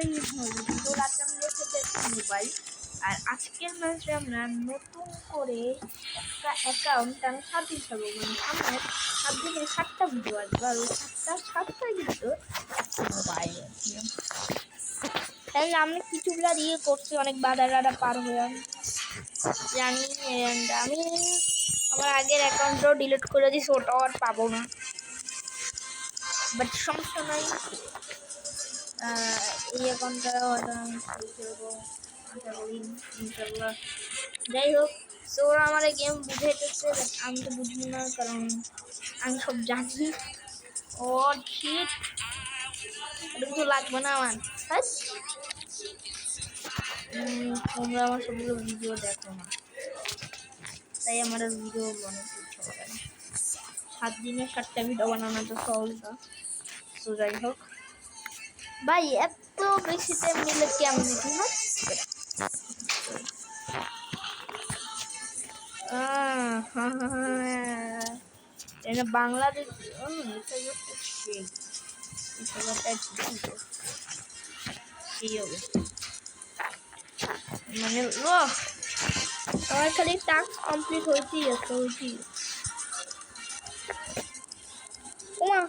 ভালোই হবে, কিন্তু রাতে আমি রেখে দিয়েছি মোবাইল। আর আজকের ম্যাচে আমরা নতুন করে একটা অ্যাকাউন্ট আমি 7 দিন থাকবো, মানে সামনে 7 দিনে 7টা ভিডিও আসবে, আর ওই 7টায় কিন্তু মোবাইল তাহলে আমি কিছুগুলা ইয়ে করছি, অনেক বাধা পার হয়ে জানি। অ্যান্ড আমি আমার আগের অ্যাকাউন্টটাও ডিলিট করে দিয়েছি, ওটাও আর পাবো না, বাট সমস্যা নাই। এই অ্যাকাউন্টটা হয়তো আমি খেলবো আশা করি ইনশাল্লাহ। যাই হোক, সো ওরা আমার গেম বুঝাইতেছে, বাট আমি তো বুঝবো না, কারণ আমি সব জানি। ও শিট, এটা কিছু লাগবে না আমার। তোমরা আমার সবগুলো ভিডিও দেখো না, তাই আমার ভিডিও বানাতে ইচ্ছা করে না। 7 দিনে 7টা ভিডিও বানানো তো সহজ না। তো যাই হোক ভাই, এত বেশি টাইম নিলে কেমন দেখি না। এটা বাংলাদেশ মানে আমার খালি টাস্ক কমপ্লিট হইতেই আছে, ওমা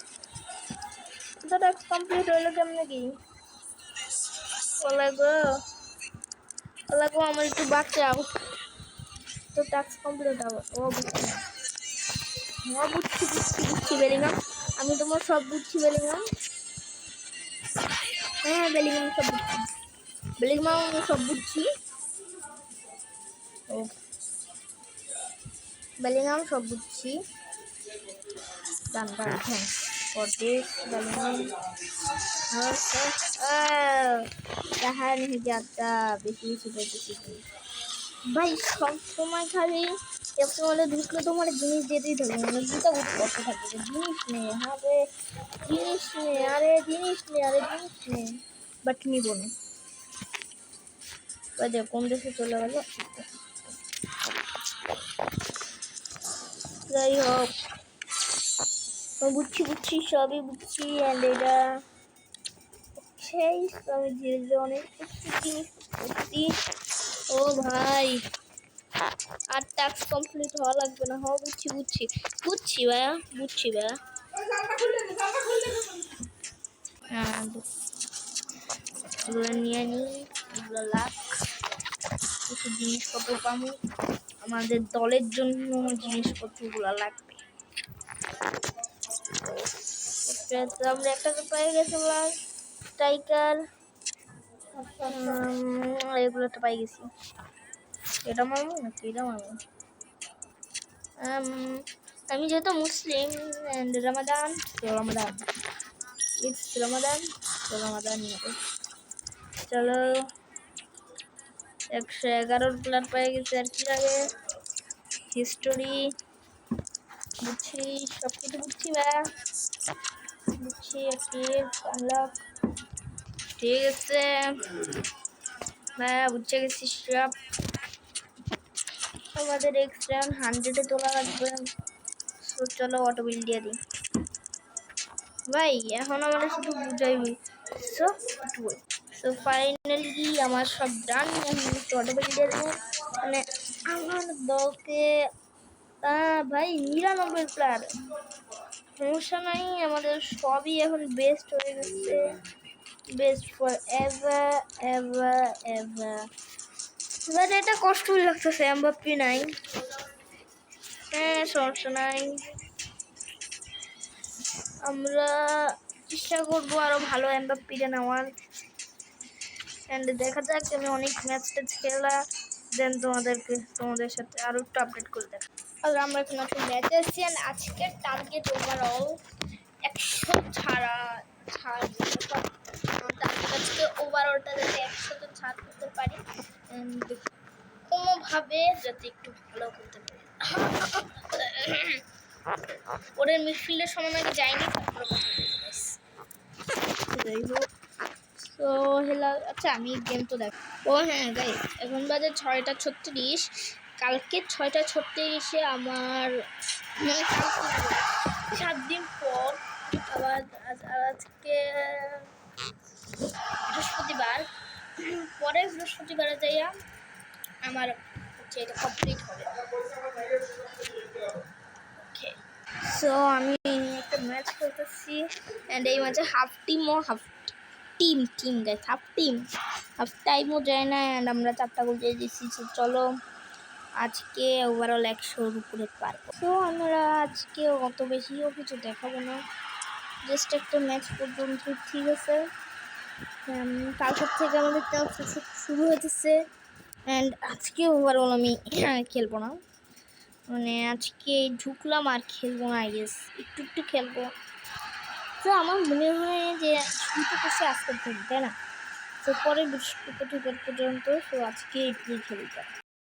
তো টাস্ক কমপ্লিট হইলো কেমনে কি? ওলা গো আমার একটু বাঁচাও তো, টাস্ক কমপ্লিট হবে। বুঝছি বেলিংহাম, আমি তোমার সব বুঝছি বেলিংহাম। হ্যাঁ বেলিংহাম সব বুঝছি, বেলিংহাম সব বুঝছি। ও বেলিংহাম সব বুঝছি। Thanks for this Bellingham. कहा नहीं जाता, বেশি ভাই সব সময় খালি মানে ঢুকলে তোমার জিনিস যেতেই থাকবে, মানে দুটো করতে থাকবে, জিনিস নেই হবে, জিনিস নেই, আরে জিনিস নেই, আরে জিনিস নেই, বাট নিব না। কোন দেশে চলে গেল। যাই হোক, বুঝছি সবই বুঝছি। অ্যান্ড এটা সেই আমি ধীরে ধীরে অনেক জিনিস করছি। ও ভাই আর টাস্ক কমপ্লিট হওয়া লাগবে না। হ্যাঁ বুঝছি ভাইয়া নিয়ে নিই লাখ কিছু জিনিসপত্র পাবো, আমাদের দলের জন্য জিনিসপত্রগুলো লাগবে। আমরা একটা তো পেয়ে গেছিলাম স্ট্রাইকার, এগুলো তো পাই গেছি। এটা মামু নাকি এটা মামু? আমি যেহেতু মুসলিম and Ramadan, so Ramadan, it's Ramadan, so Ramadan নিয়ে চলো। 111 প্লেয়ার পেয়ে গেছে, আর কি লাগে। হিস্টোরি বুঝছি, সব কিছু বুঝছি ভাইয়া, বুঝছি আনলক ঠিক আছে ভাইয়া, বুঝে গেছি সব। আমাদের এক্সট্রা 100-এ তোলা লাগবে, সো চলো অটো বিল দিয়ে দিই ভাই। এখন আমাদের শুধু বুঝাইবি। সো ফাইনালি আমার সব ডান। অটো বিল দিয়ে দেবো, মানে আমার দলকে ভাই 99 প্লেয়ার, সমস্যা নাই, আমাদের সবই এখন বেস্ট হয়ে গেছে, বেস্ট ফর এভার। বাট এটা কষ্টই লাগতেছে, এমবাপ্পে নাই। হ্যাঁ সমস্যা নাই, আমরা চেষ্টা করবো আরো ভালো এমবাপ্পেটা নেওয়ার। এন্ড দেখা যাক, আমি অনেক ম্যাচ খেলা দেন তোমাদের সাথে আরো একটু আপডেট করে দেখ। আর আমরা এখন একটা ম্যাচ আসছি, আজকের টার্গেট ওভারঅল 100 ছাড়া আজকে ওভারঅলটা যাতে 100 ছাড় করতে পারি, কোনোভাবে যাতে একটু ভালো করতে পারি। ওদের মিডফিল্ডের সময় নাকি যায়নি, যাই হোক। তো হেলা, আচ্ছা আমি গেম তো দেখ। ও হ্যাঁ গাইস, এখন বাজে 6:36। কালকে 6:36-এ আমার মানে 7 দিন পর আবার আজকে বৃহস্পতিবার, পরে বৃহস্পতিবারে যাইয়া আমার হচ্ছে এটা কমপ্লিট হবে। ওকে, সো আমি একটা ম্যাচ খেলতেছি অ্যান্ড এই ম্যাচে হাফ টিম গাইস, হাফ টাইমও যায় না অ্যান্ড আমরা 4টা গোল দিয়ে দিচ্ছি। চলো আজকে ওভারঅল 100-র উপরে পারবো। তো আমরা আজকে অত বেশিও কিছু দেখাবো না, জাস্ট একটা ম্যাচ পর্যন্ত, ঠিক আছে? কালকের থেকে আমাদের শুরু হতেছে অ্যান্ড আজকে ওভারঅল আমি খেলবো না, মানে আজকে ঢুকলাম আর খেলবো না, একটু খেলবো। তো আমার মনে হয় যে শুরুতে করছে আজকের দিন, তাই না? তো পরে বৃহস্পতিবার পর্যন্ত, তো আজকে একটু খেলতে